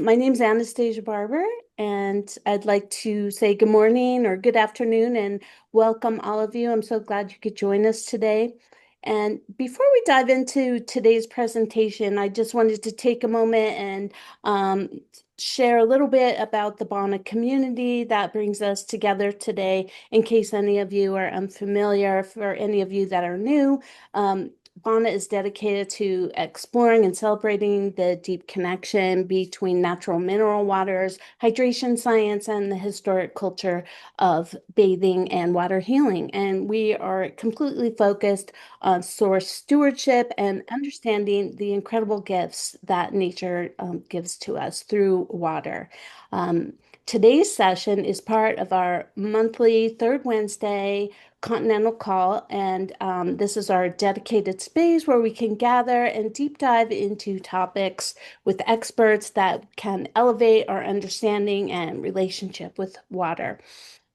My name's Anastasia Barber, and I'd like to say good morning or good afternoon and welcome all of you. I'm so glad you could join us today. And before we dive into today's presentation, I just wanted to take a moment and um, share a little bit about the Bonnet community that brings us together today. In case any of you are unfamiliar, for any of you that are new, Bonnet is dedicated to exploring and celebrating the deep connection between natural mineral waters, hydration science, and the historic culture of bathing and water healing. And we are completely focused on source stewardship and understanding the incredible gifts that nature gives to us through water. Um, Today's session is part of our monthly third Wednesday Continental Call, and this is our dedicated space where we can gather and deep dive into topics with experts that can elevate our understanding and relationship with water.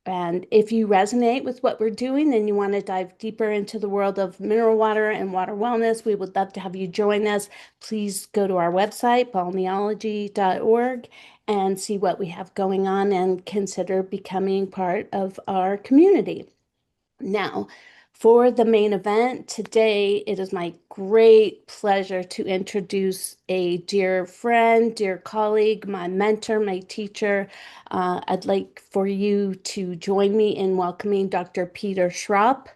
And if you resonate with what we're doing and you want to dive deeper into the world of mineral water and water wellness, we would love to have you join us. Please go to our website, balneology.org, and see what we have going on and consider becoming part of our community. Now, for the main event today, it is my great pleasure to introduce a dear friend, dear colleague, my mentor, my teacher. I'd like for you to join me in welcoming Dr. Peter Schropp.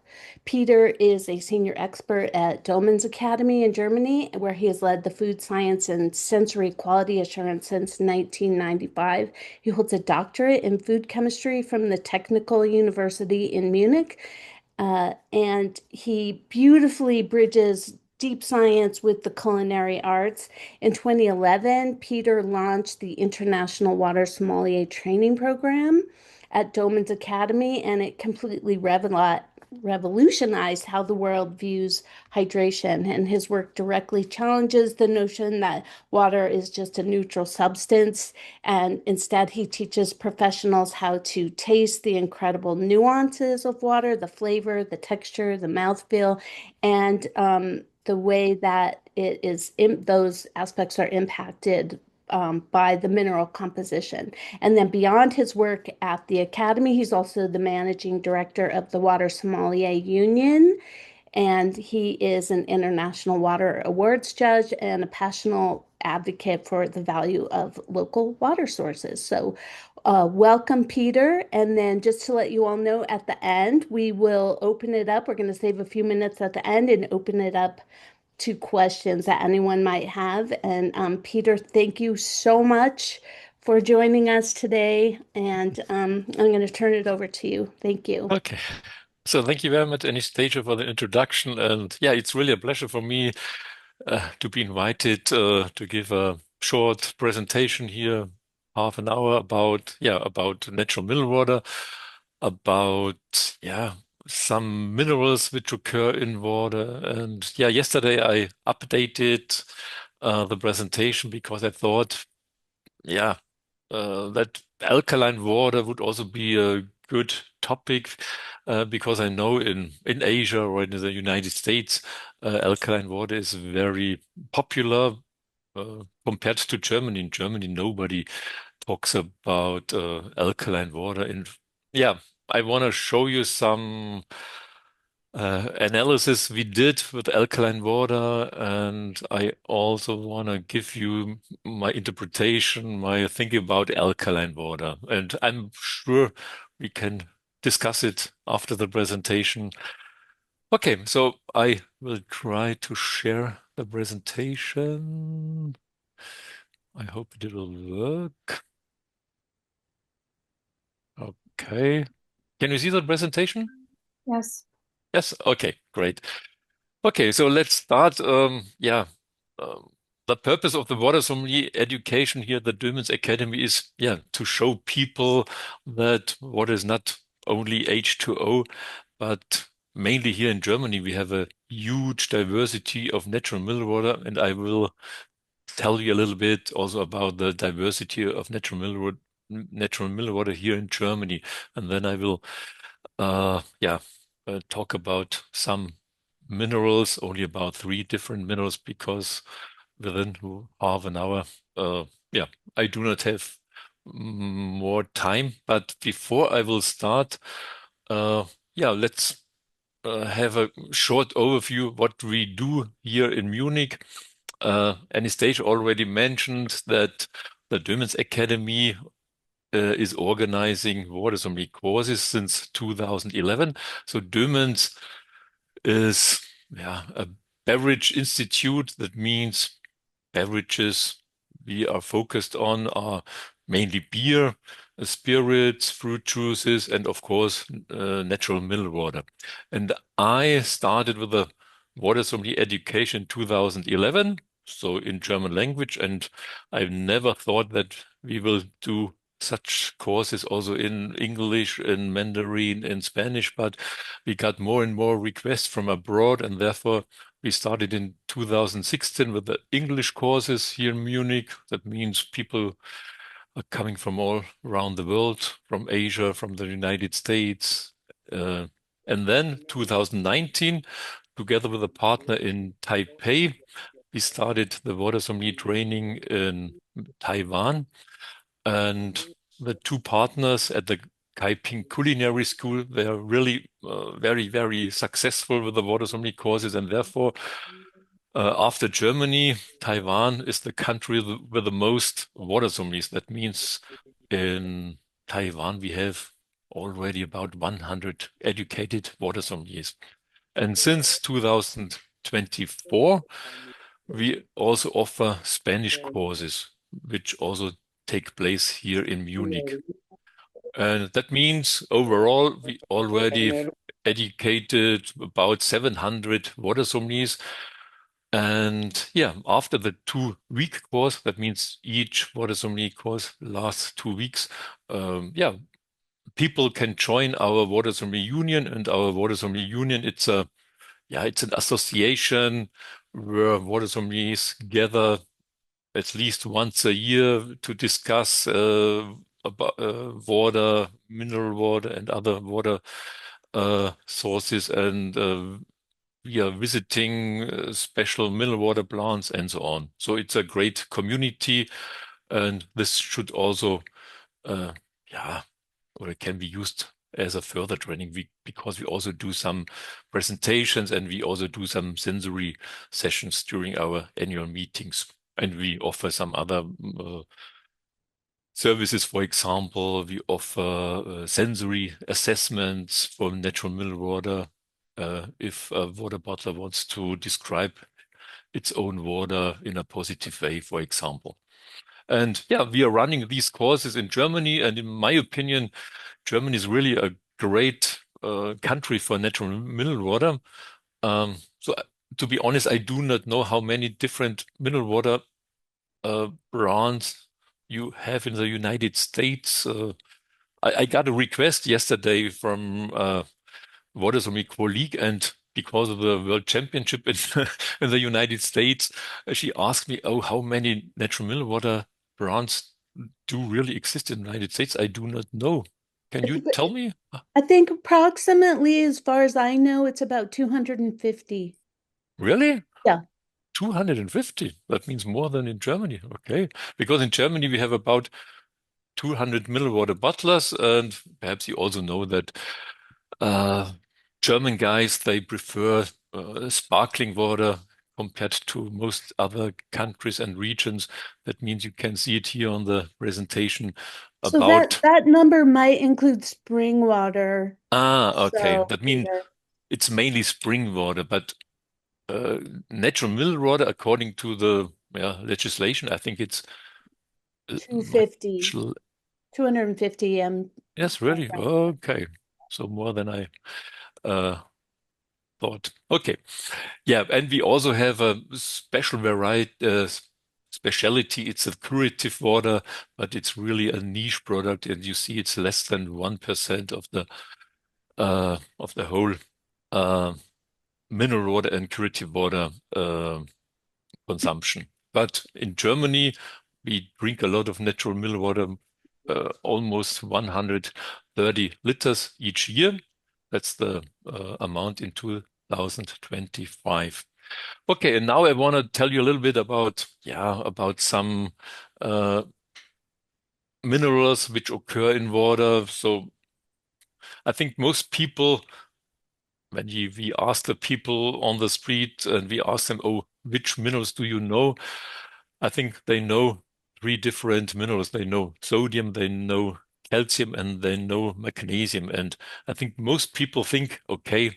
Peter is a senior expert at Doemens Academy in Germany, where he has led the food science and sensory quality assurance since 1995. He holds a doctorate in food chemistry from the Technical University in Munich, and he beautifully bridges deep science with the culinary arts. In 2011, Peter launched the International Water Sommelier Training Program at Doemens Academy, and it completely revolutionized how the world views hydration. And his work directly challenges the notion that water is just a neutral substance. And instead, he teaches professionals how to taste the incredible nuances of water, the flavor, the texture, the mouthfeel, and the way that those aspects are impacted by the mineral composition. And then beyond his work at the Academy, he's also the managing director of the Water Sommelier Union. And he is an international water awards judge and a passionate advocate for the value of local water sources. So, welcome, Peter. And then just to let you all know, at the end, we will open it up. We're going to save a few minutes at the end and open it up to questions that anyone might have. And Peter, thank you so much for joining us today. And I'm going to turn it over to you. Thank you. Okay. So thank you very much, Anastasia, for the introduction. And yeah, it's really a pleasure for me to be invited to give a short presentation here, half an hour about natural mineral water, about some minerals which occur in water. And yeah, yesterday I updated the presentation because I thought, yeah, that alkaline water would also be a good topic because I know in Asia or in the United States, alkaline water is very popular compared to Germany. In Germany, nobody talks about alkaline water. And yeah, I want to show you some analysis we did with alkaline water, and I also want to give you my interpretation, my thinking about alkaline water. And I'm sure we can discuss it after the presentation. Okay, so I will try to share the presentation. I hope it will work. Okay. Can you see the presentation? Yes. Yes. Okay, great. Okay, so let's start. Um, the purpose of the water sommelier education here at the Doemens Academy is, to show people that water is not only H2O, but mainly here in Germany, we have a huge diversity of natural mineral water, and I will tell you a little bit also about the diversity of natural mineral water here in Germany, and then I will, talk about some minerals, only about three different minerals, because within half an hour, I do not have more time, but before I will start, uh, yeah, let's have a short overview what we do here in Munich. Anastasia already mentioned that the Doemens Academy is organizing water sommelier courses since 2011. So Doemens is a beverage institute. That means beverages we are focused on are mainly beer, spirits, fruit juices, and of course, natural mineral water. And I started with the water sommelier education in 2011, so in German language, and I've never thought that we will do such courses also in English, in Mandarin, in Spanish, but we got more and more requests from abroad, and therefore we started in 2016 with the English courses here in Munich. That means people are coming from all around the world, from Asia, from the United States. Uh, and then 2019, together with a partner in Taipei, we started the water sommelier training in Taiwan. And the two partners at the Kaiping Culinary School, they are really very, very successful with the water sommelier courses, and therefore after Germany, Taiwan is the country with the most water sommeliers. That means in Taiwan, we have already about 100 educated water sommeliers. And since 2024, we also offer Spanish courses, which also take place here in Munich. And that means overall, we already educated about 700 water sommeliers. And yeah, after the 2 week course, that means each water sommelier course lasts 2 weeks. Yeah, people can join our Water Sommelier Union, and our Water Sommelier Union, it's an association where water sommeliers gather at least once a year to discuss about water, mineral water, and other water sources, and we are visiting special mineral water plants and so on. So it's a great community, and this should also, uh, yeah, or it can be used as a further training because we also do some presentations and we also do some sensory sessions during our annual meetings. And we offer some other services. For example, we offer sensory assessments for natural mineral water. If a water bottler wants to describe its own water in a positive way, for example. And yeah, we are running these courses in Germany. And in my opinion, Germany is really a great country for natural mineral water. So to be honest, I do not know how many different mineral water brands you have in the United States. I got a request yesterday from water sommelier colleague, and because of the World Championship in, in the United States, she asked me, "Oh, how many natural mineral water brands do really exist in the United States?" I do not know. Can you tell me? I think approximately, as far as I know, it's about 250. Really? Yeah. 250? That means more than in Germany. Okay. Because in Germany we have about 200 mineral water bottlers, and perhaps you also know that uh, German guys, they prefer sparkling water compared to most other countries and regions. That means you can see it here on the presentation So that about. that number might include spring water. Okay. So That means yeah, it's mainly spring water, but uh, natural mineral water, according to the legislation, I think it's much. 250, 250 Yes, really? Okay. So more than I uh, thought. Okay. Yeah, and we also have a special variety, specialty. It's a curative water, but it's really a niche product, and you see it's less than 1% of the whole uh, mineral water and curative water consumption. But in Germany, we drink a lot of natural mineral water, almost 130 liters each year. That's the amount in 2025. Okay, and now I want to tell you a little bit about some uh, minerals which occur in water. So I think most people, when we ask the people on the street and we ask them, oh, which minerals do you know? I think they know three different minerals. They know sodium, they know calcium, and they know magnesium. And I think most people think, okay,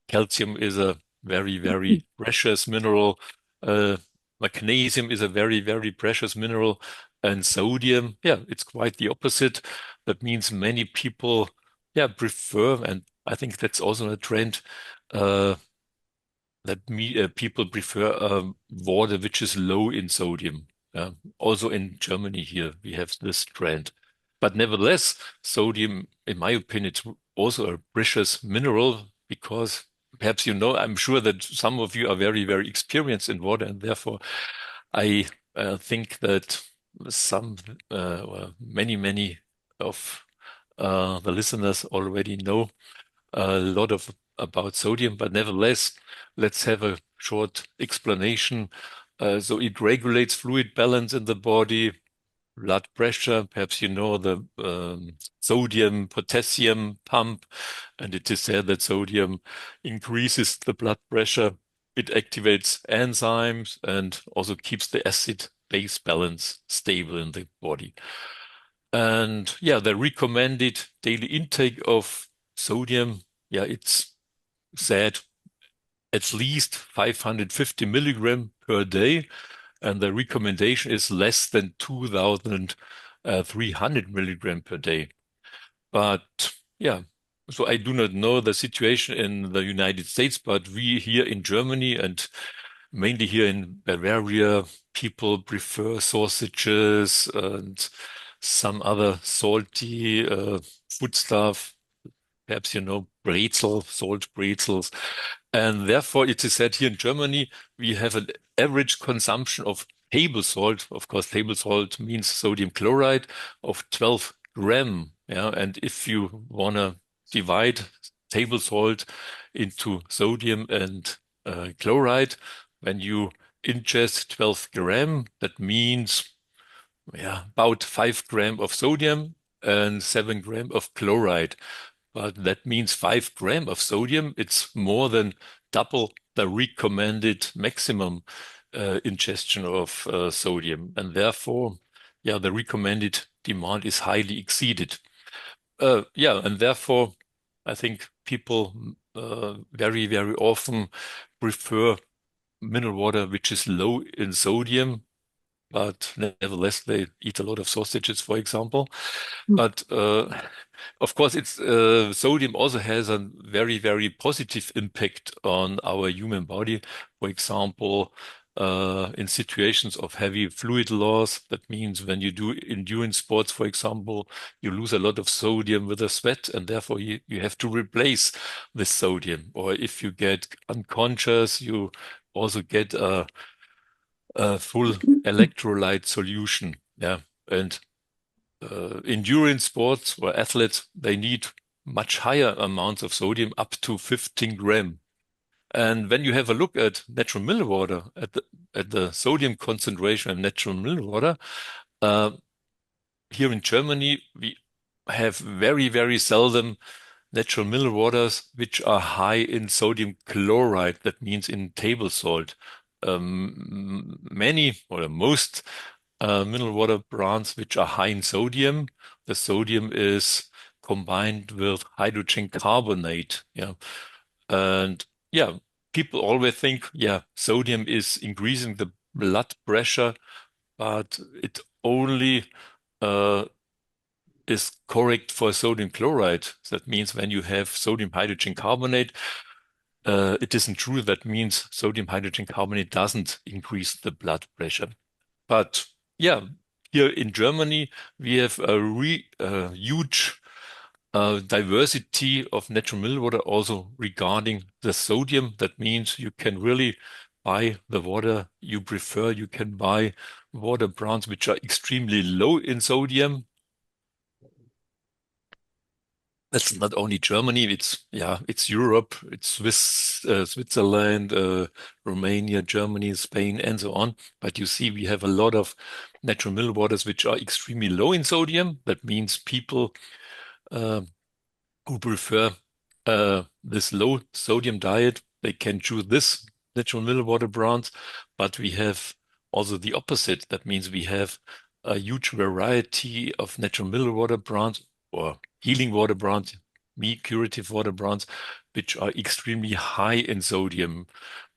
calcium is a very, very precious mineral. Uh, Magnesium is a very, very precious mineral. And sodium, yeah, it's quite the opposite. That means many people, yeah, prefer, and I think that's also a trend, uh, people prefer water which is low in sodium. Also in Germany here, we have this trend. But nevertheless, sodium, in my opinion, it's also a precious mineral because perhaps you know, I'm sure that some of you are very, very experienced in water, and therefore I think that some, many, many of the listeners already know a lot of about sodium, but nevertheless, let's have a short explanation. So it regulates fluid balance in the body, blood pressure. Perhaps you know the sodium potassium pump, and it is said that sodium increases the blood pressure. It activates enzymes and also keeps the acid base balance stable in the body. And yeah, the recommended daily intake of sodium, yeah, it's said at least 550 milligram per day, and the recommendation is less than 2,300 milligram per day. But yeah, so I do not know the situation in the United States, but we here in Germany and mainly here in Bavaria, people prefer sausages and some other salty food stuff. Perhaps you know pretzel, salt pretzels. And therefore, it is said here in Germany, we have an average consumption of table salt. Of course, table salt means sodium chloride of 12 gram. Yeah. And if you want to divide table salt into sodium and chloride, when you ingest 12 gram, that means yeah, about 5 gram of sodium and 7 gram of chloride. But that means 5 gram of sodium. It's more than double the recommended maximum ingestion of sodium. And therefore, yeah, the recommended demand is highly exceeded. Yeah, and therefore, I think people very, very often prefer mineral water which is low in sodium, but nevertheless, they eat a lot of sausages, for example. But of course, it's sodium also has a very, very positive impact on our human body. For example, in situations of heavy fluid loss, that means when you do endurance sports, for example, you lose a lot of sodium with the sweat, and therefore you have to replace this sodium. Or if you get unconscious, you also get a full electrolyte solution. Yeah, and endurance sports or athletes, they need much higher amounts of sodium, up to 15 gram. And when you have a look at natural mineral water, at the sodium concentration in natural mineral water, uh, here in Germany, we have very, very seldom natural mineral waters which are high in sodium chloride. That means in table salt. Many or most mineral water brands which are high in sodium. The sodium is combined with hydrogen carbonate. Yeah. And yeah, people always think, yeah, sodium is increasing the blood pressure, but it only uh, is correct for sodium chloride. That means when you have sodium hydrogen carbonate, it isn't true. That means sodium hydrogen carbonate doesn't increase the blood pressure. But yeah, here in Germany, we have a huge diversity of natural mineral water also regarding the sodium. That means you can really buy the water you prefer. You can buy water brands which are extremely low in sodium. That's not only Germany, it's Europe, it's Switzerland, Romania, Germany, Spain, and so on. But you see, we have a lot of natural mineral waters which are extremely low in sodium. That means people uh, who prefer this low sodium diet, they can choose this natural mineral water brands. But we have also the opposite. That means we have a huge variety of natural mineral water brands or healing water brands, me curative water brands, which are extremely high in sodium.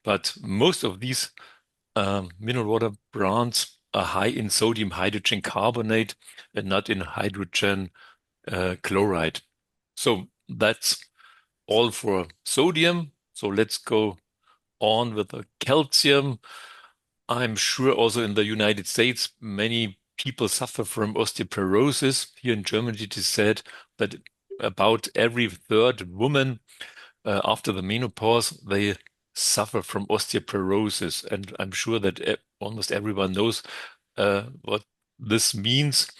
But most of these mineral water brands are high in sodium hydrogen carbonate and not in hydrogen chloride. So that's all for sodium. So let's go on with the calcium. I'm sure also in the United States, many people suffer from osteoporosis. Here in Germany, it is said that about every third woman after the menopause, they suffer from osteoporosis. And I'm sure that almost everyone knows what this means.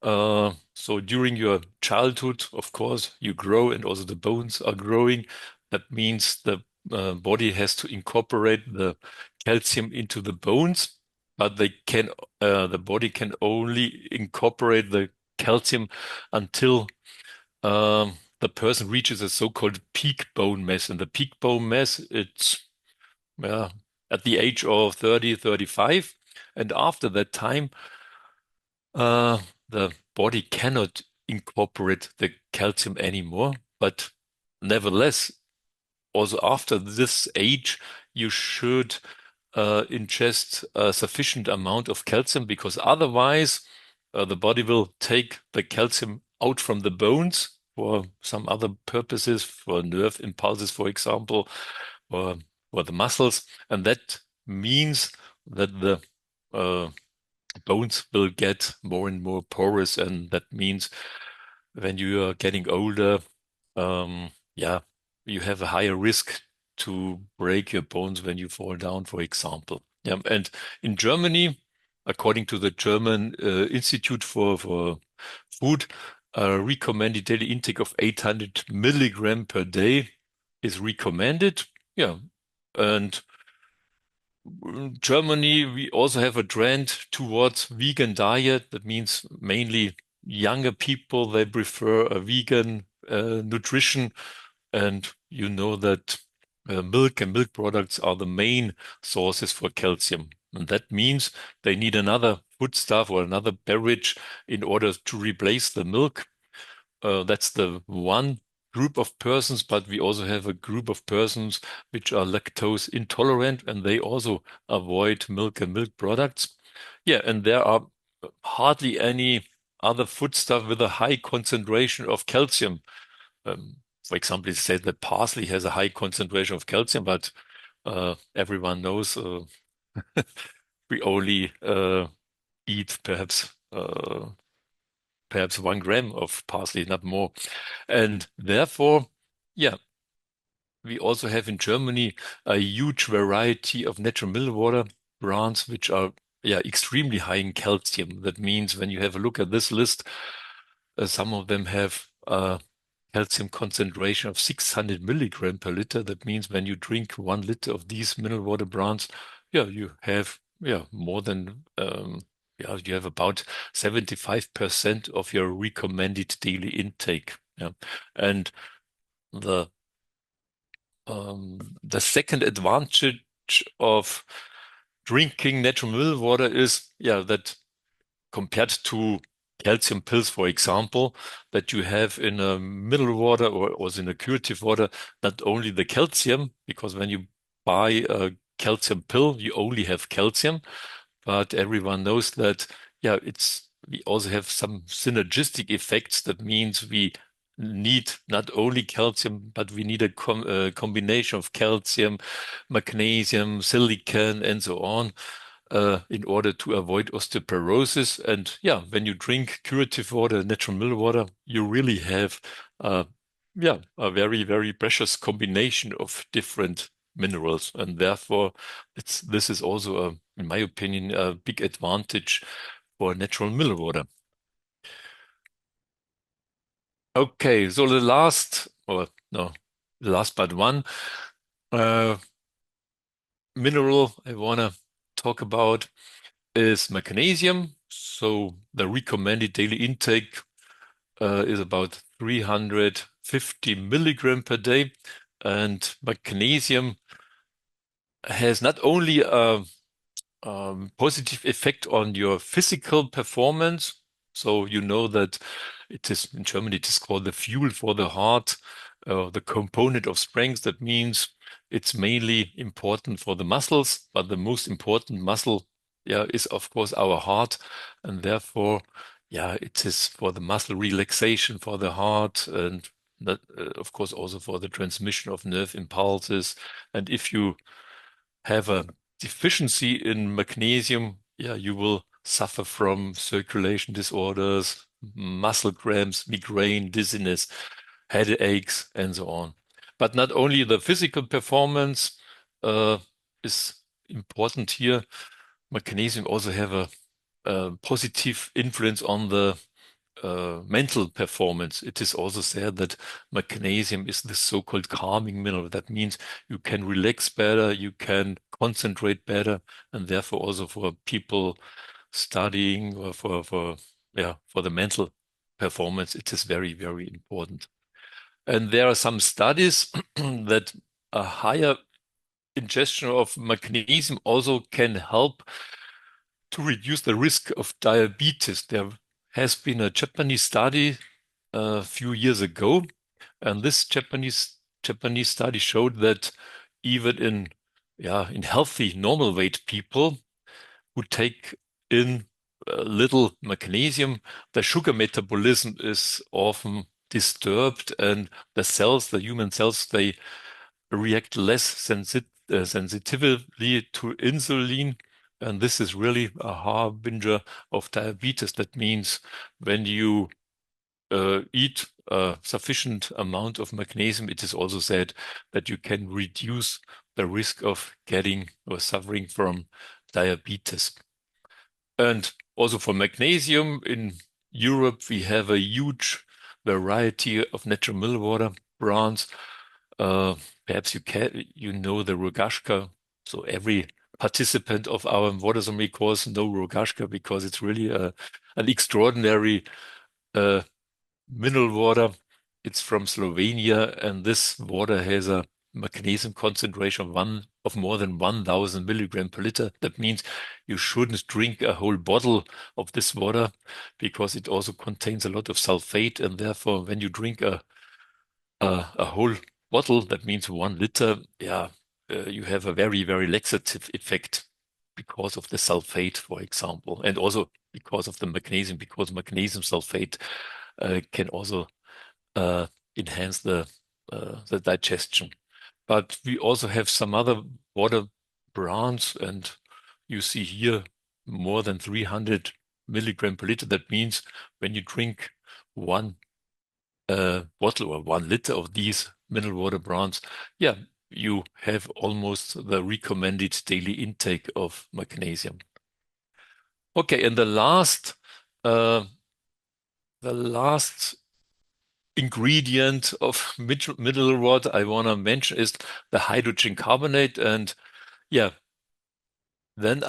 So during your childhood, of course, you grow and also the bones are growing. That means the body has to incorporate the calcium into the bones, but the body can only incorporate the calcium until the person reaches a so-called peak bone mass. And the peak bone mass, it's uh, at the age of 30, 35. And after that time, uh, the body cannot incorporate the calcium anymore, but nevertheless, also after this age, you should ingest a sufficient amount of calcium because otherwise, the body will take the calcium out from the bones for some other purposes, for nerve impulses, for example, or for the muscles, and that means that the uh, bones will get more and more porous, and that means when you are getting older, yeah, you have a higher risk to break your bones when you fall down, for example. Yeah, and in Germany, according to the German Institute for Food, a recommended daily intake of 800 milligram per day is recommended. Yeah, and Germany, we also have a trend towards vegan diet. That means mainly younger people, they prefer a vegan nutrition. And you know that milk and milk products are the main sources for calcium. And that means they need another foodstuff or another beverage in order to replace the milk. That's the one group of persons, but we also have a group of persons which are lactose intolerant and they also avoid milk and milk products. Yeah, and there are hardly any other foodstuff with a high concentration of calcium. For example, it's said that parsley has a high concentration of calcium, but everyone knows we only eat perhaps 1 gram of parsley, not more. And therefore, yeah, we also have in Germany a huge variety of natural mineral water brands, which are extremely high in calcium. That means when you have a look at this list, some of them have calcium concentration of 600 milligram per liter. That means when you drink 1 liter of these mineral water brands, you have more than you have about 75% of your recommended daily intake. Yeah. And the the second advantage of drinking natural mineral water is that compared to calcium pills, for example, that you have in a mineral water or also in a curative water, not only the calcium, because when you buy a calcium pill, you only have calcium, but everyone knows that, we also have some synergistic effects. That means we need not only calcium, but we need a combination of calcium, magnesium, silicon, and so on in order to avoid osteoporosis. And when you drink curative water, natural mineral water, you really have uh, a very, very precious combination of different minerals. And therefore, this is also, in my opinion, a big advantage for natural mineral water. Okay, so the last, or no, the last but one uh, mineral I want to talk about is magnesium. So the recommended daily intake is about 350 milligram per day. And magnesium has not only a positive effect on your physical performance. So you know that it is in Germany, it is called the fuel for the heart, the component of strength. That means it's mainly important for the muscles, but the most important muscle, yeah, is of course our heart, and therefore, yeah, it is for the muscle relaxation for the heart, and that, of course, also for the transmission of nerve impulses. And if you have a deficiency in magnesium, yeah, you will suffer from circulation disorders, muscle cramps, migraine, dizziness, headaches, and so on. But not only the physical performance is important here, magnesium also have a positive influence on the mental performance. It is also said that magnesium is the so-called calming mineral. That means you can relax better, you can concentrate better, and therefore also for people studying or for the mental performance, it is very, very important. And there are some studies that a higher ingestion of magnesium also can help to reduce the risk of diabetes. There has been a Japanese study a few years ago, and this Japanese study showed that even in healthy normal weight people who take in little magnesium, the sugar metabolism is often disturbed, and the human cells, they react less sensitively to insulin. And this is really a harbinger of diabetes. That means when you eat a sufficient amount of magnesium, it is also said that you can reduce the risk of getting or suffering from diabetes. And also for magnesium in Europe, we have a huge variety of natural mineral water brands. Uh, Perhaps you know the Rogashka. So every participant of our Water Sommelier course know Rogashka because it's really an extraordinary uh, mineral water. It's from Slovenia, and this water has a magnesium concentration of more than 1,000 milligram per liter. That means you shouldn't drink a whole bottle of this water because it also contains a lot of sulfate, and therefore, when you drink a whole bottle, that means 1 liter, yeah, you have a very, very laxative effect because of the sulfate, for example, and also because of the magnesium, because magnesium sulfate can also uh, enhance the digestion. But we also have some other water brands, and you see here more than 300 milligram per liter. That means when you drink one bottle or 1 liter of these mineral water brands, yeah, you have almost the recommended daily intake of magnesium. Okay, and uh, the last ingredient of mineral water I want to mention is the hydrogen carbonate. And yeah, then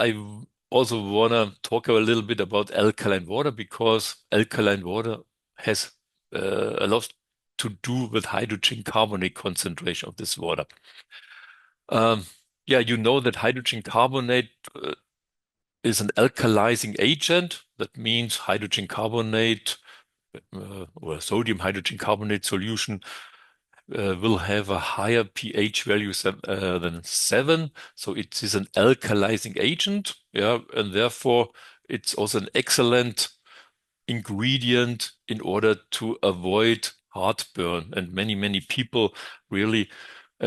also want to talk a little bit about alkaline water because alkaline water has a lot to do with hydrogen carbonate concentration of this water. Um, yeah, you know that hydrogen carbonate is an alkalizing agent. That means hydrogen carbonate or sodium hydrogen carbonate solution will have a higher pH value than 7. So it is an alkalizing agent. Yeah, and therefore it's also an excellent ingredient in order to avoid heartburn. And many, many people really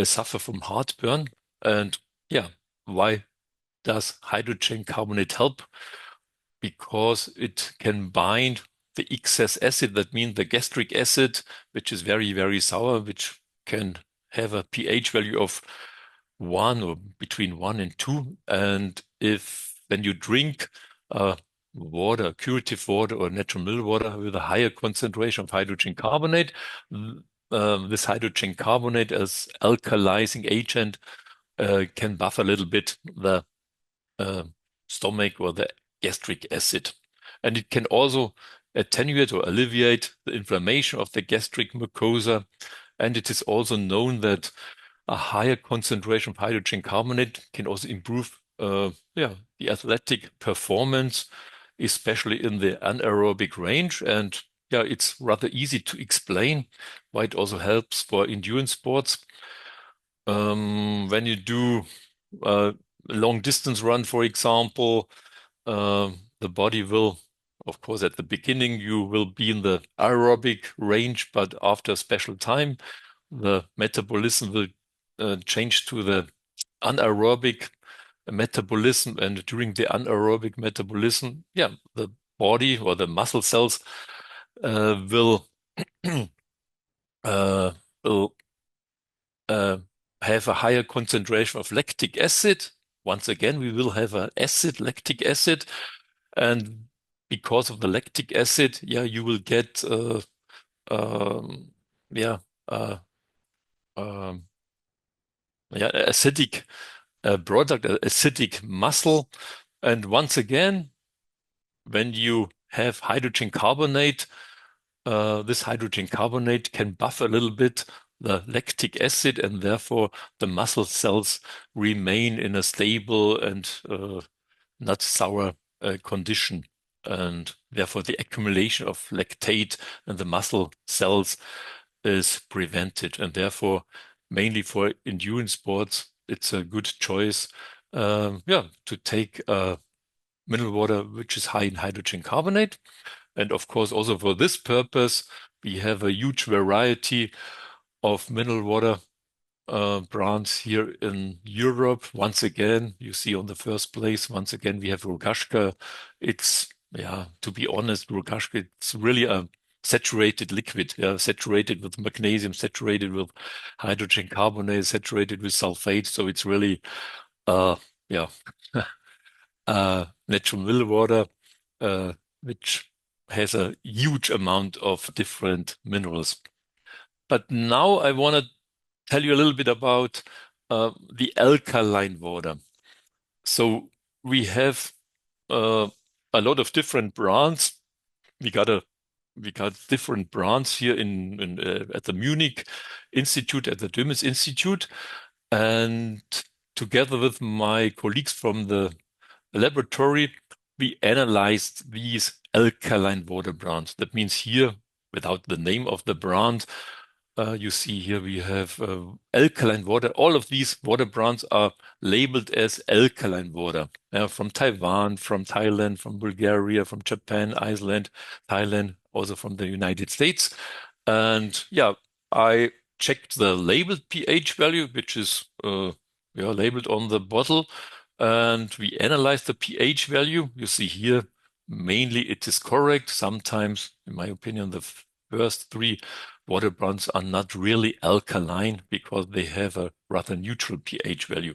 suffer from heartburn. And yeah, why does hydrogen carbonate help? Because it can bind the excess acid, that means the gastric acid, which is very, very sour, which can have a pH value of 1 or between 1 and 2. And if when you drink water, curative water or natural mineral water with a higher concentration of hydrogen carbonate. This hydrogen carbonate as alkalizing agent can buff a little bit the uh, stomach or the gastric acid. And it can also attenuate or alleviate the inflammation of the gastric mucosa. And it is also known that a higher concentration of hydrogen carbonate can also improve the athletic performance, especially in the anaerobic range. And yeah, it's rather easy to explain why it also helps for endurance sports. When you do a long distance run, for example, the body will, of course, at the beginning, you will be in the aerobic range, but after a special time, the metabolism will change to the anaerobic metabolism. And during the anaerobic metabolism, yeah, the body or the muscle cells will uh, will have a higher concentration of lactic acid. Once again, we will have an acid, lactic acid, and because of the lactic acid, yeah, you will get um, yeah uh, um, yeah acidic product, acidic muscle. And once again, when you have hydrogen carbonate, this hydrogen carbonate can buff a little bit the lactic acid, and therefore the muscle cells remain in a stable and not sour condition. And therefore, the accumulation of lactate in the muscle cells is prevented. And therefore, mainly for endurance sports, it's a good choice, to take mineral water which is high in hydrogen carbonate. And of course, also for this purpose, we have a huge variety of mineral water brands here in Europe. Once again, you see on the first place, once again, we have Rogashka. It's, yeah, to be honest, Rogashka, it's really a saturated liquid, saturated with magnesium, saturated with hydrogen carbonate, saturated with sulfate. So it's really, uh, yeah, natural mineral water, which has a huge amount of different minerals. But now I want to tell you a little bit about the alkaline water. So we have uh, a lot of different brands. We got different brands here in at the Munich Institute, at the Doemens Institute, and together with my colleagues from the laboratory, we analyzed these alkaline water brands. That means here, without the name of the brand, you see here we have alkaline water. All of these water brands are labeled as alkaline water. From Taiwan, from Thailand, from Bulgaria, from Japan, Iceland, Thailand, also from the United States. And yeah, I checked the labeled pH value, which is labeled on the bottle, and we analyzed the pH value. You see here, mainly it is correct. Sometimes, in my opinion, the first three water brands are not really alkaline because they have a rather neutral pH value.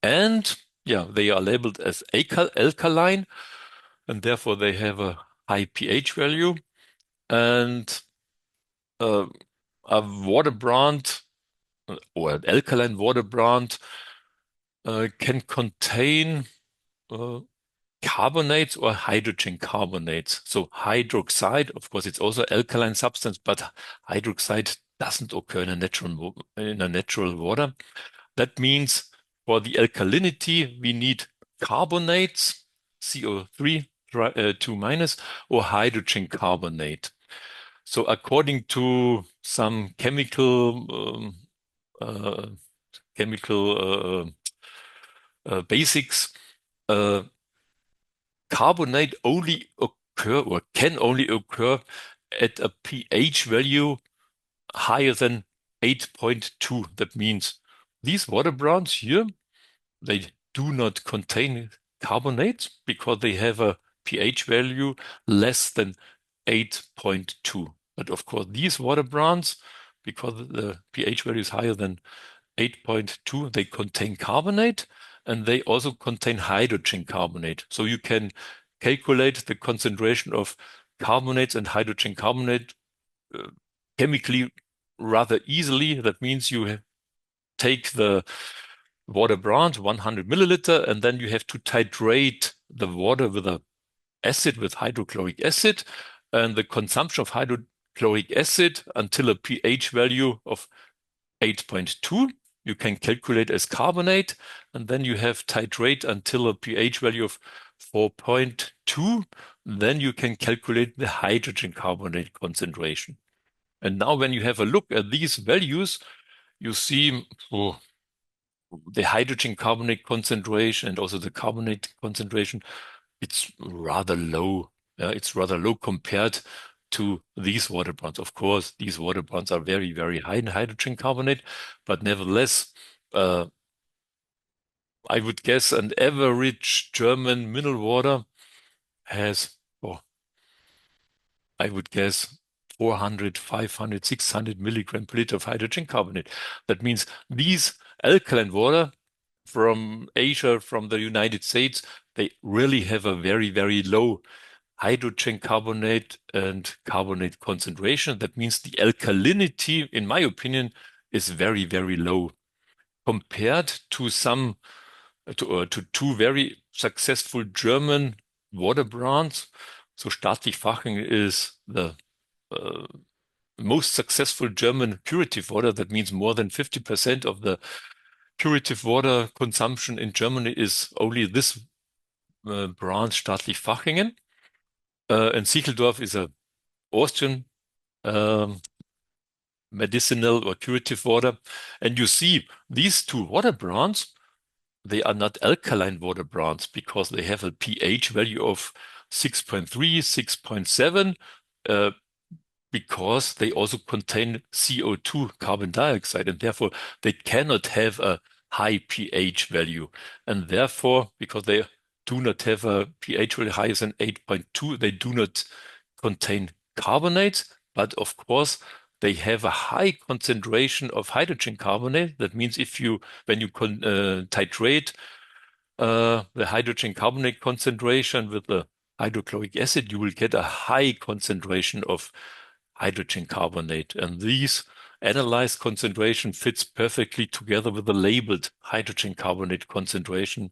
And yeah, they are labeled as alkaline, and therefore they have a high pH value. And uh, a water brand or an alkaline water brand can contain carbonates or hydrogen carbonates. So hydroxide, of course, it's also alkaline substance, but hydroxide doesn't occur in a natural water. That means for the alkalinity, we need carbonates, CO3, 2 minus, or hydrogen carbonate. So according to some chemical basics, uh, carbonate only occur or can only occur at a pH value higher than 8.2. That means these water brands here, they do not contain carbonates because they have a pH value less than 8.2. But of course, these water brands, because the pH value is higher than 8.2, they contain carbonate, and they also contain hydrogen carbonate. So you can calculate the concentration of carbonates and hydrogen carbonate chemically rather easily. That means you take the water branch, 100 milliliter, and then you have to titrate the water with a acid, with hydrochloric acid, and the consumption of hydrochloric acid until a pH value of 8.2 you can calculate as carbonate, and then you have titrate until a pH value of 4.2. Then you can calculate the hydrogen carbonate concentration. And now when you have a look at these values, you see the hydrogen carbonate concentration and also the carbonate concentration, it's rather low. It's rather low compared to these water bonds. Of course, these water bonds are very, very high in hydrogen carbonate, but nevertheless, I would guess an average German mineral water has, I would guess 400, 500, 600 milligram per liter of hydrogen carbonate. That means these alkaline water from Asia, from the United States, they really have a very, very low hydrogen carbonate and carbonate concentration. That means the alkalinity, in my opinion, is very, very low compared to two very successful German water brands. So Staatlich Fachen is the most successful German curative water. That means more than 50% of the curative water consumption in Germany is only this brand, Staatlich Fachingen. And Siegeldorf is a Austrian medicinal or curative water. And you see these two water brands, they are not alkaline water brands because they have a pH value of 6.3, 6.7, because they also contain CO2, carbon dioxide, and therefore they cannot have a high pH value. And therefore, because they do not have a pH value higher than 8.2, they do not contain carbonates, but of course, they have a high concentration of hydrogen carbonate. That means when you titrate the hydrogen carbonate concentration with the hydrochloric acid, you will get a high concentration of hydrogen carbonate. And these analyzed concentration fits perfectly together with the labeled hydrogen carbonate concentration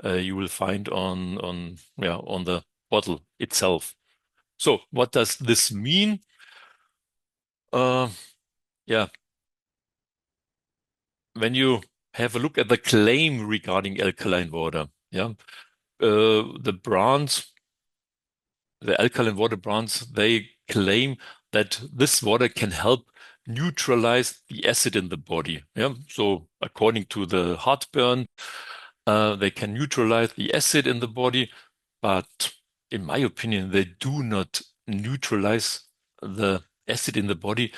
you will find on the bottle itself. So what does this mean? Yeah, when you have a look at the claim regarding alkaline water, the alkaline water brands, they claim that this water can help neutralize the acid in the body. So according to the heartburn, they can neutralize the acid in the body, but in my opinion, they do not neutralize the acid in the body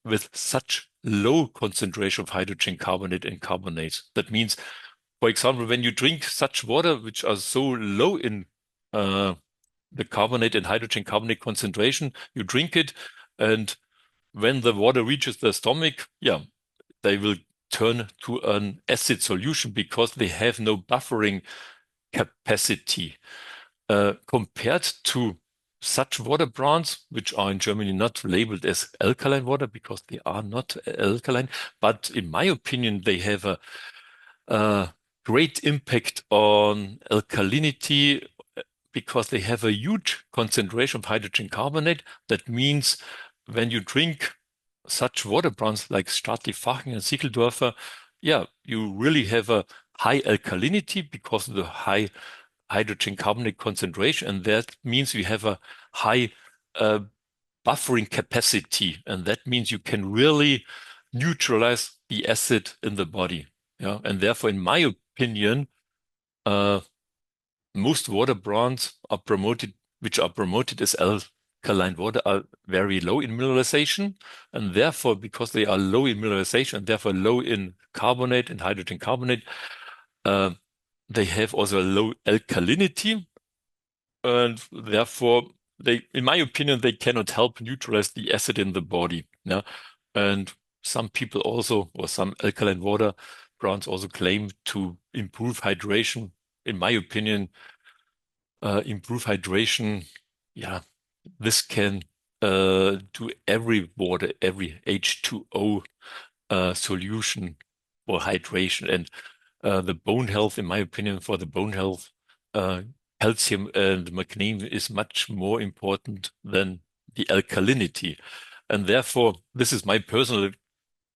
with such low concentration of hydrogen carbonate and carbonates. That means, for example, when you drink such water which are so low in the carbonate and hydrogen carbonate concentration, you drink it, and when the water reaches the stomach, they will turn to an acid solution because they have no buffering capacity. Compared to such water brands, which are in Germany not labeled as alkaline water because they are not alkaline, but in my opinion, they have a great impact on alkalinity because they have a huge concentration of hydrogen carbonate. That means when you drink such water brands like Staatlich Fachen and Siegeldorfer, you really have a high alkalinity because of the high hydrogen carbonate concentration, and that means we have a high buffering capacity, and that means you can really neutralize the acid in the body. And therefore, in my opinion, most water brands which are promoted as alkaline water, are very low in mineralization, and therefore, because they are low in mineralization and therefore low in carbonate and hydrogen carbonate, they have also a low alkalinity, and therefore, in my opinion, they cannot help neutralize the acid in the body. And some people also, or some alkaline water brands also claim to improve hydration. In my opinion, improve hydration. Yeah, this can do every water, every H2O solution for hydration. And the bone health, in my opinion, for the bone health, uh, calcium and magnesium is much more important than the alkalinity. And therefore, this is my personal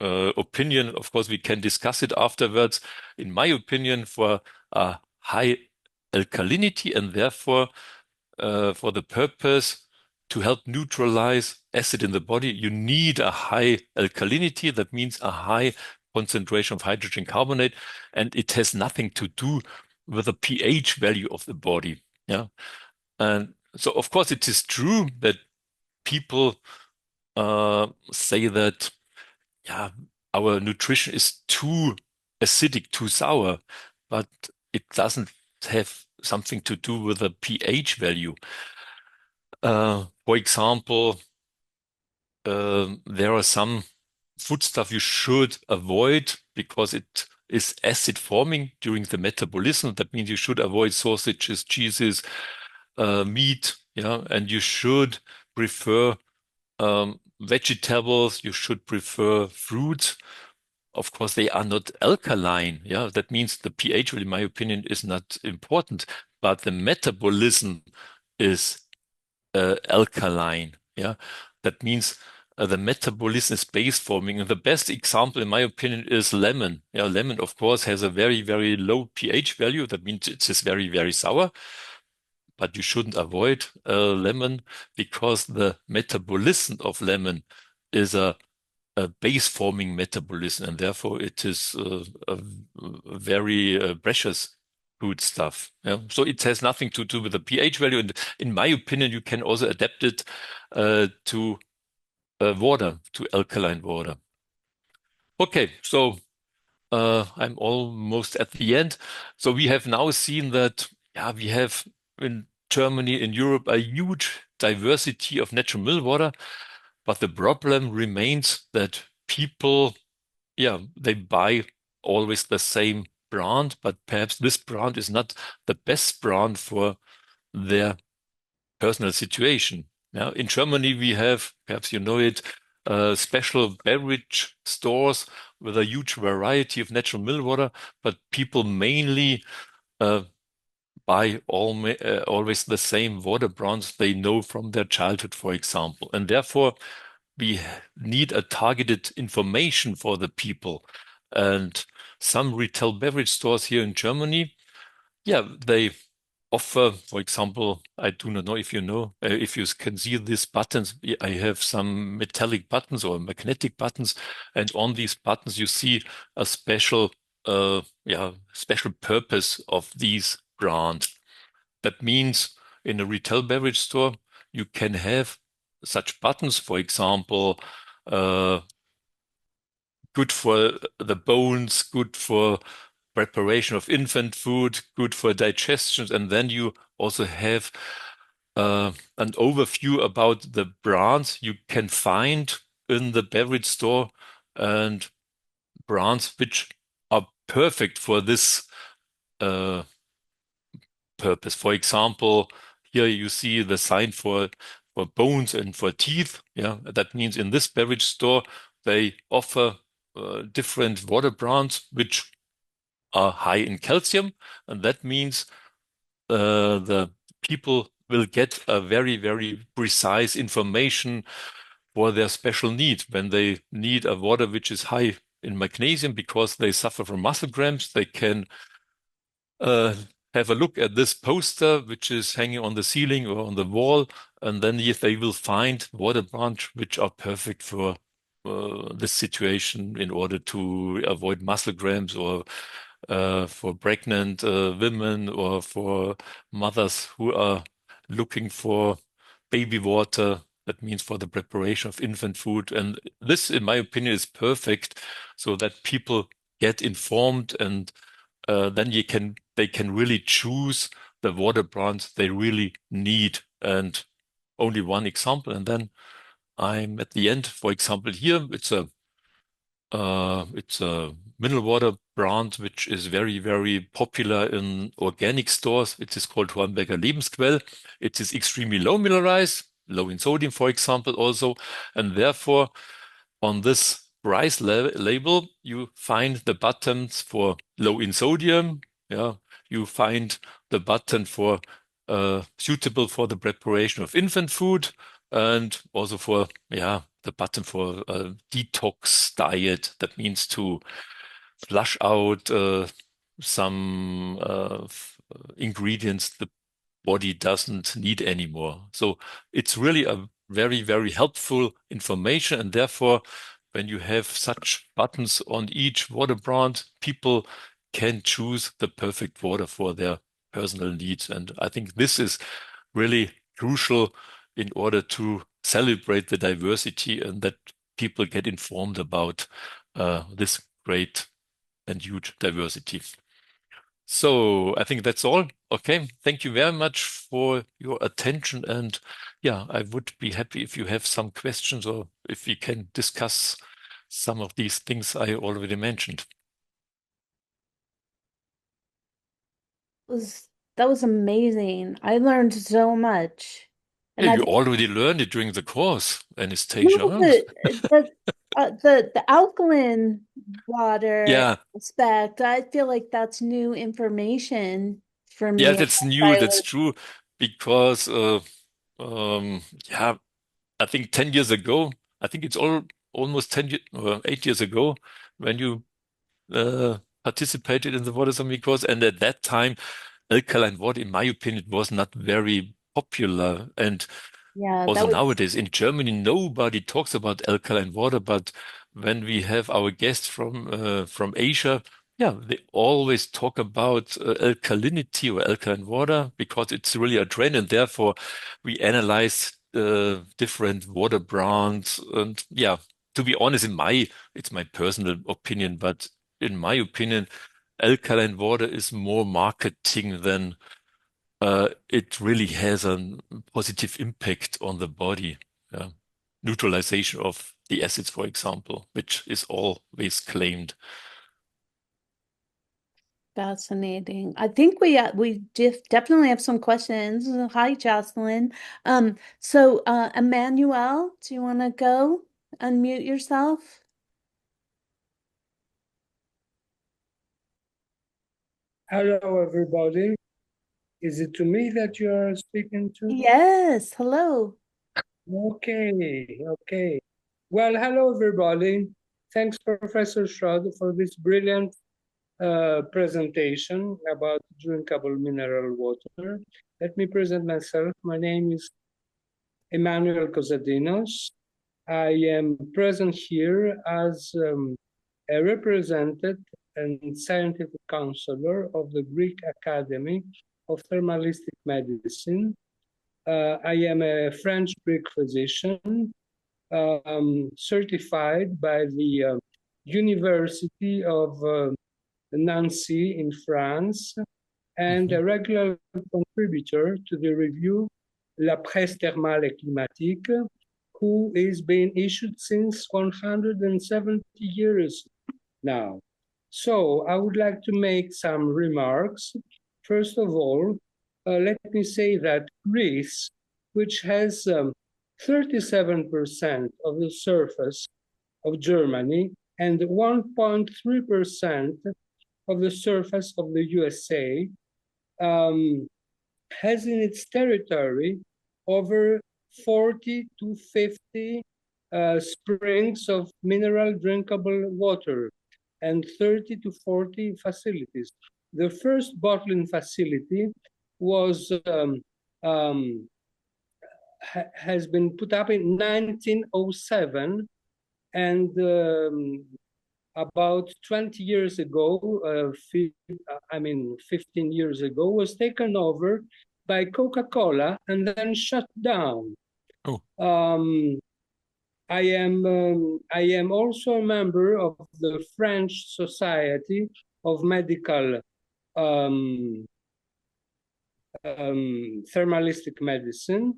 opinion. Of course, we can discuss it afterwards. In my opinion, for high alkalinity and therefore for the purpose to help neutralize acid in the body, you need a high alkalinity. That means a high concentration of hydrogen carbonate, and it has nothing to do with the pH value of the body. Yeah. And so, of course, it is true that people say that, yeah, our nutrition is too acidic, too sour, but it doesn't have something to do with the pH value. For example, there are some foodstuff you should avoid because it is acid forming during the metabolism. That means you should avoid sausages, cheeses, meat, yeah, and you should prefer vegetables. You should prefer fruits. Of course, they are not alkaline. Yeah, that means the pH, in my opinion, is not important, but the metabolism is alkaline. Yeah, that means the metabolism is base forming. And the best example, in my opinion, is lemon. Yeah, lemon, of course, has a very, very low pH value. That means it is very, very sour. But you shouldn't avoid lemon because the metabolism of lemon is a base forming metabolism, and therefore it is a very precious food stuff. Yeah? So it has nothing to do with the pH value. And in my opinion, you can also adapt it to water, to alkaline water. Okay, so I'm almost at the end. So we have now seen that, yeah, we have in Germany, in Europe, a huge diversity of natural mineral water, but the problem remains that people, yeah, they buy always the same brand, but perhaps this brand is not the best brand for their personal situation. Yeah, in Germany, we have, perhaps you know it, special beverage stores with a huge variety of natural mineral water, but people mainly uh, buy always the same water brands they know from their childhood, for example. And therefore, we need a targeted information for the people. And some retail beverage stores here in Germany, yeah, they offer, for example, I do not know if you know, if you can see these buttons. I have some metallic buttons or magnetic buttons, and on these buttons you see a special, special purpose of these brands. That means in a retail beverage store, you can have such buttons, for example, uh, good for the bones, good for preparation of infant food, good for digestion. And then you also have an overview about the brands you can find in the beverage store and brands which are perfect for this uh, purpose. For example, here you see the sign for bones and for teeth. Yeah, that means in this beverage store they offer different water brands which are high in calcium, and that means the people will get a very, very precise information for their special need. When they need a water which is high in magnesium because they suffer from muscle cramps, they can uh, have a look at this poster, which is hanging on the ceiling or on the wall, and then yes, they will find water brands which are perfect for this situation in order to avoid muscle cramps or for pregnant women or for mothers who are looking for baby water. That means for the preparation of infant food. And this, in my opinion, is perfect so that people get informed and then they can really choose the water brands they really need. And only one example, and then I'm at the end. For example, here it's a It's a mineral water brand which is very, very popular in organic stores. It is called Hornberger Lebensquell. It is extremely low mineralized, low in sodium, for example, also. And therefore, on this price label, you find the buttons for low in sodium. Yeah, you find the button for suitable for the preparation of infant food, and also for the button for detox diet. That means to flush out some ingredients the body doesn't need anymore. So it's really a very, very helpful information. And therefore, when you have such buttons on each water brand, people can choose the perfect water for their personal needs. And I think this is really crucial in order to celebrate the diversity and that people get informed about this great and huge diversity. So I think that's all. Okay. Thank you very much for your attention. And yeah, I would be happy if you have some questions or if we can discuss some of these things I already mentioned. Was that was amazing. I learned so much. Yeah, And I you already learned it during the course, no, Anastasia. the alkaline water Yeah, aspect, I feel like that's new information for yeah, me. that's new. I That's true because yeah, I think 10 years ago, I think it's almost 10 years, 8 years ago when you participated in the Water Sommelier course. And at that time, alkaline water, in my opinion, was not very popular. And yeah, also that was nowadays in Germany, nobody talks about alkaline water. But when we have our guests from Asia, yeah, they always talk about alkalinity or alkaline water because it's really a trend. And therefore, we analyze different water brands. And yeah, to be honest, it's my personal opinion, but in my opinion, alkaline water is more marketing than it really has a positive impact on the body. Yeah. Neutralization of the acids, for example, which is always claimed. fascinating. I think we definitely have some questions. Hi, Jocelyn. Emmanuel, do you want to go unmute yourself? Hello, everybody. Is it to me that you are speaking to? Yes, hello. Okay. Well, hello, everybody. Thanks, Professor Schropp, for this brilliant presentation about drinkable mineral water. Let me present myself. My name is Emmanuel Cosadinos. I am present here as a representative and scientific counselor of the Greek Academy of Thermalistic Medicine. I am a French Greek physician certified by the University of Nancy in France and a regular contributor to the review La Presse Thermale et Climatique, who is being issued since 170 years now. So I would like to make some remarks. First of all, let me say that Greece, which has 37% of the surface of Germany and 1.3% of the surface of the USA, has in its territory over 40 to 50 springs of mineral drinkable water and 30 to 40 facilities. The first bottling facility was has been put up in 1907, and about 20 years ago, 15 years ago, was taken over by Coca-Cola and then shut down. Oh, I am also a member of the French Society of Medical Thermalistic Medicine,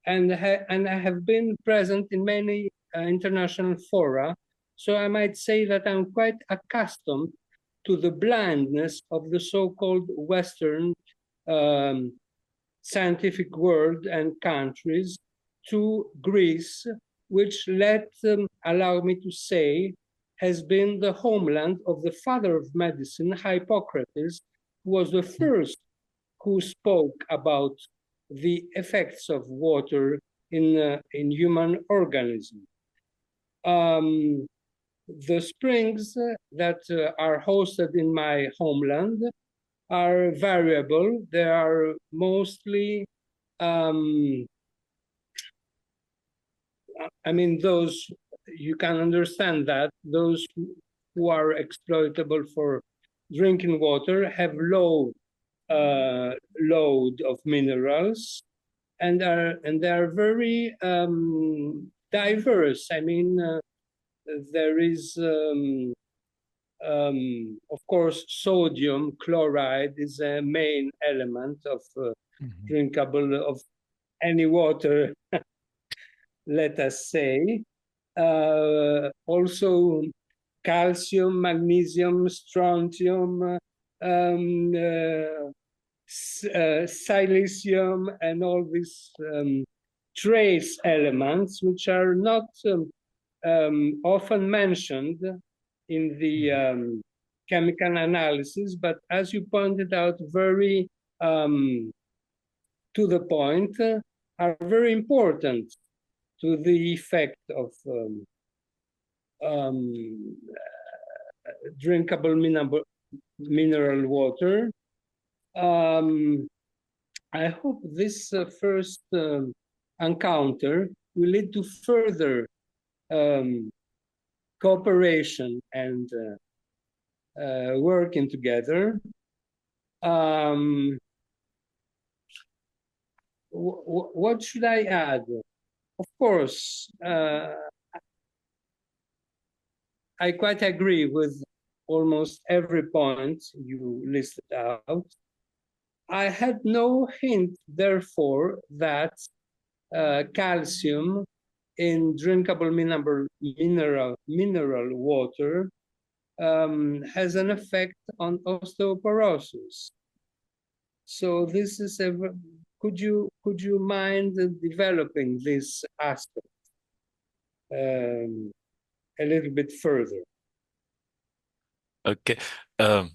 and I have been present in many international fora So I might say that I'm quite accustomed to the blindness of the so-called Western scientific world and countries to Greece, which allow me to say, has been the homeland of the father of medicine, Hippocrates, who was the first who spoke about the effects of water in human organism. The springs that are hosted in my homeland are variable. They are mostly, those, you can understand that, those who are exploitable for drinking water have low load of minerals and they are very diverse. There is of course, sodium chloride is a main element of drinkable of any water, let us say. Also, calcium, magnesium, strontium, silicium, and all these trace elements, which are not often mentioned in the chemical analysis, but as you pointed out, very to the point, are very important to the effect of drinkable mineral water. I hope this first encounter will lead to further cooperation and working together. What should I add? Of course, I quite agree with almost every point you listed out. I had no hint, therefore, that calcium in drinkable mineral water has an effect on osteoporosis. So this is could you mind developing this aspect a little bit further? Okay. And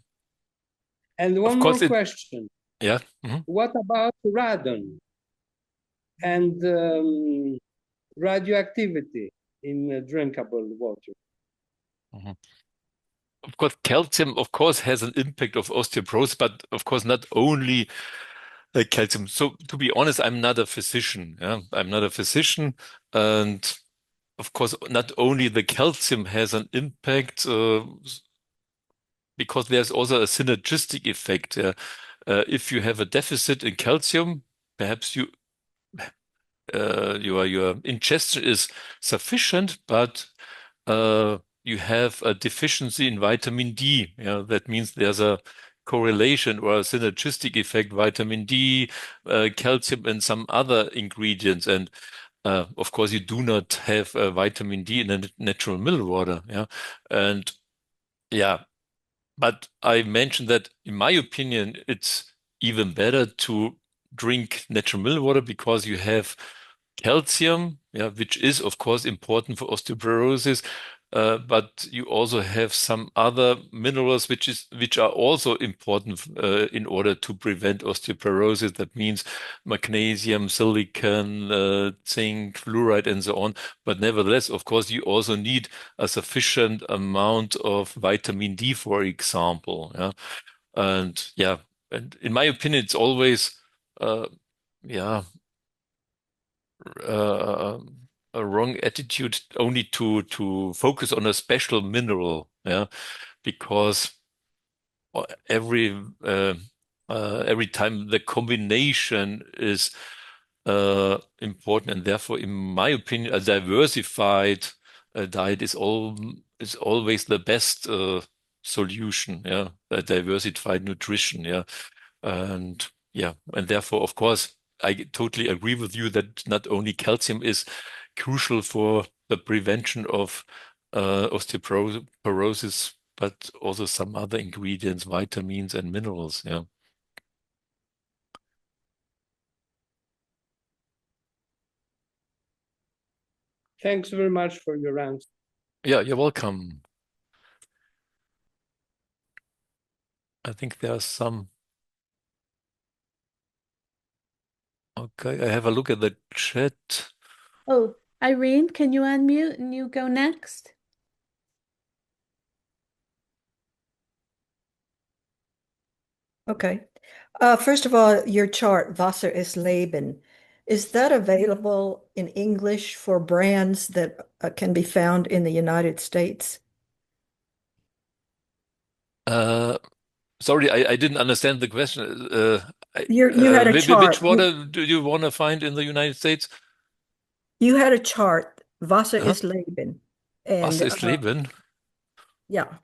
one more question. Yeah. What about radon and radioactivity in drinkable water? Of course, calcium, of course, has an impact of osteoporosis, but of course, not only calcium. So to be honest, I'm not a physician. Yeah? I'm not a physician. And of course, not only the calcium has an impact, because there's also a synergistic effect. If you have a deficit in calcium, perhaps your ingestion is sufficient, but you have a deficiency in vitamin D. Yeah, that means there's a correlation or a synergistic effect, vitamin D, calcium, and some other ingredients. And of course, you do not have vitamin D in a natural mineral water. Yeah, and yeah, but I mentioned that in my opinion, it's even better to drink natural mineral water because you have calcium, yeah, which is of course important for osteoporosis, but you also have some other minerals which are also important in order to prevent osteoporosis. That means magnesium, silicon, zinc, fluoride, and so on. But nevertheless, of course, you also need a sufficient amount of vitamin D, for example. Yeah, and yeah, and in my opinion, it's always yeah. A wrong attitude only to focus on a special mineral, yeah, because every time the combination is important, and therefore, in my opinion, a diversified diet is always the best solution, yeah, a diversified nutrition, yeah, and yeah, and therefore, of course, I totally agree with you that not only calcium is crucial for the prevention of osteoporosis, but also some other ingredients, vitamins and minerals. Yeah. Thanks very much for your answer. Yeah, you're welcome. I think there are some. Okay, I have a look at the chat. Oh, Irene, can you unmute and you go next? Okay. First of all, your chart, Wasser ist Leben, is that available in English for brands that can be found in the United States? Sorry, I didn't understand the question. You had a Which chart. water do you want to find in the United States? You had a chart, Wasser Huh? ist Leben. Was And ist Leben? yeah.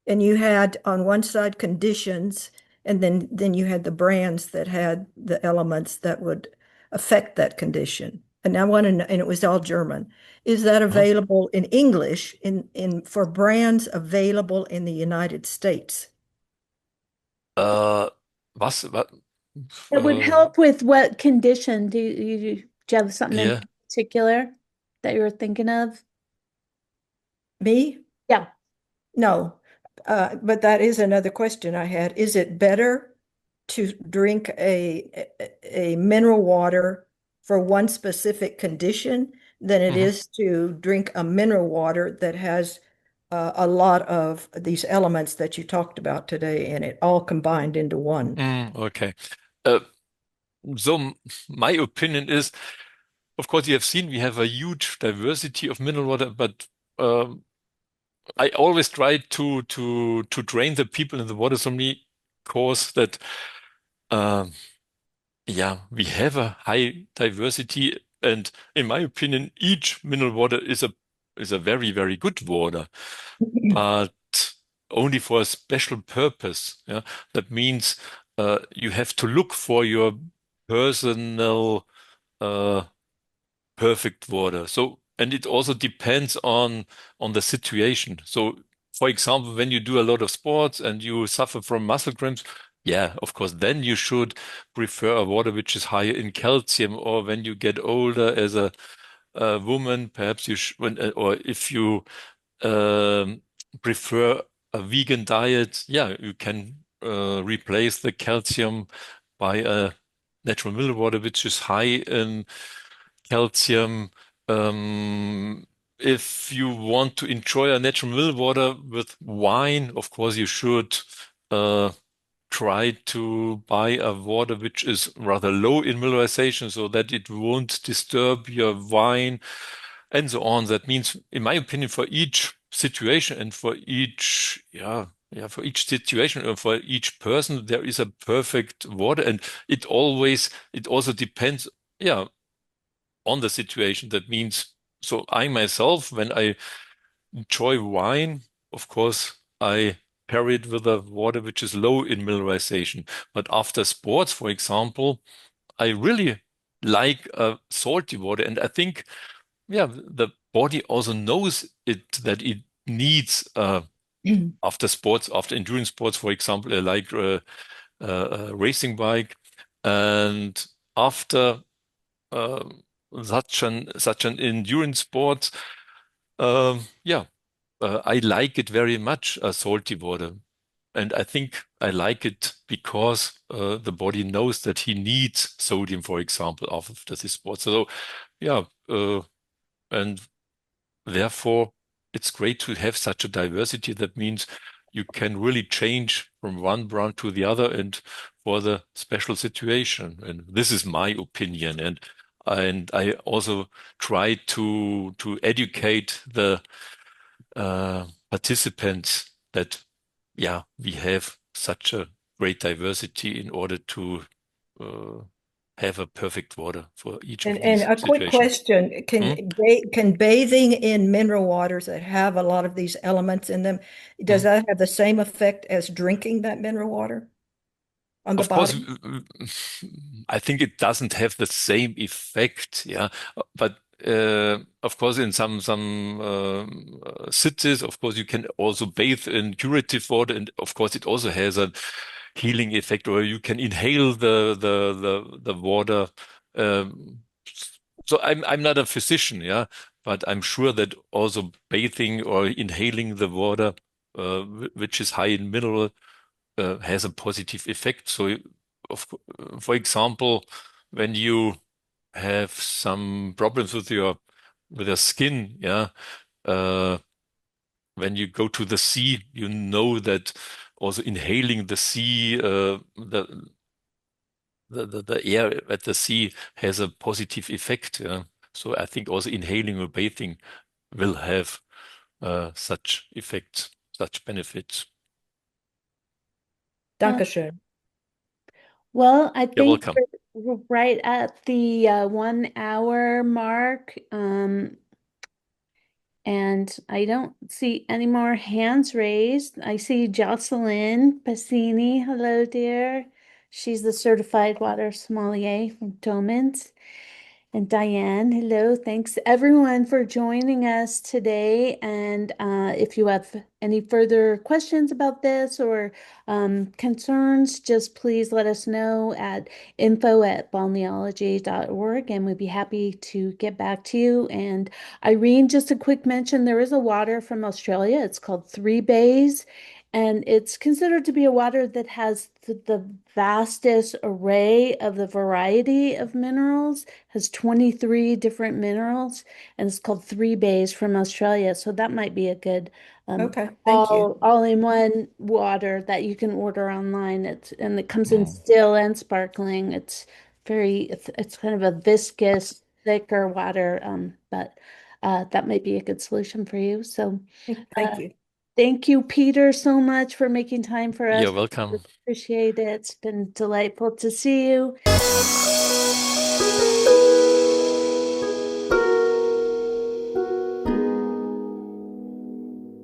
And you had on one side conditions, and then you had the brands that had the elements that would affect that condition. And I want to know, and it was all German. Is that Huh? available in English in for brands available in the United States? What? It would help with what condition? Do you have something in Yeah. particular that you were thinking of? Me? Yeah. No. But that is another question I had. Is it better to drink a mineral water for one specific condition than it Mhm. is to drink a mineral water that has a lot of these elements that you talked about today and it all combined into one? Okay. Uh, so my opinion is, of course, you have seen we have a huge diversity of mineral water, but um, I always try to train the people in the water sommelier course that um, yeah, we have a high diversity, and in my opinion, each mineral water is a very, very good water, but only for a special purpose. Yeah, that means you have to look for your personal perfect water. So, and it also depends on the situation. So, for example, when you do a lot of sports and you suffer from muscle cramps, yeah, of course, then you should prefer a water which is higher in calcium. Or when you get older as a woman, perhaps you when or if you um, prefer a vegan diet, yeah, you can replace the calcium by a natural mineral water which is high in calcium. If you want to enjoy a natural mineral water with wine, of course, you should uh, try to buy a water which is rather low in mineralization so that it won't disturb your wine and so on. That means, in my opinion, for each situation and for each, for each situation or for each person, there is a perfect water. And it also depends, yeah, on the situation. That means, so I myself, when I enjoy wine, of course, I pair it with a water which is low in mineralization. But after sports, for example, I really like salty water. And I think, yeah, the body also knows it that it needs after sports, after endurance sports, for example, I like a racing bike. And after um, such an endurance sport. Yeah, I like it very much, salty water, and I think I like it because the body knows that he needs sodium, for example, after this sport. So, yeah, and therefore it's great to have such a diversity. That means you can really change from one brand to the other and for the special situation. And this is my opinion. And I also try to educate the participants that yeah, we have such a great diversity in order to uh, have a perfect water for each of And these a quick situations. question, Hmm? can bathing in mineral waters that have a lot of these elements in them, does Hmm? that have the same effect as drinking that mineral water? on the Of course, body? I think it doesn't have the same effect, yeah. But of course, in some cities, of course, you can also bathe in curative water, and of course, it also has a healing effect, or you can inhale the water. So I'm not a physician, yeah, but I'm sure that also bathing or inhaling the water, which is high in mineral, has a positive effect. So, of, for example, when you have some problems with your skin, yeah, uh, when you go to the sea, you know that also inhaling the sea, the air at the sea has a positive effect. Yeah. So I think also inhaling or bathing will have such effects, such benefits. Dankeschön. Well, I You're think welcome. we're right at the 1 hour mark. And I don't see any more hands raised. I see Jocelyn Passini. Hello, dear. She's the certified water sommelier from Doemens. And Diane, hello. Thanks everyone for joining us today. And if you have any further questions about this or concerns, just please let us know at info@balneology.org, and we'd be happy to get back to you. And Irene, just a quick mention, there is a water from Australia. It's called Three Bays. And it's considered to be a water that has the vastest array of the variety of minerals, has 23 different minerals, and it's called Three Bays from Australia. So that might be a good Okay, thank you. all-in-one water that you can order online. And it comes in still and sparkling. It's kind of a viscous, thicker water, but that might be a good solution for you. So Thank you. thank you, Peter, so much for making time for us. You're welcome. Appreciate it. It's been delightful to see you.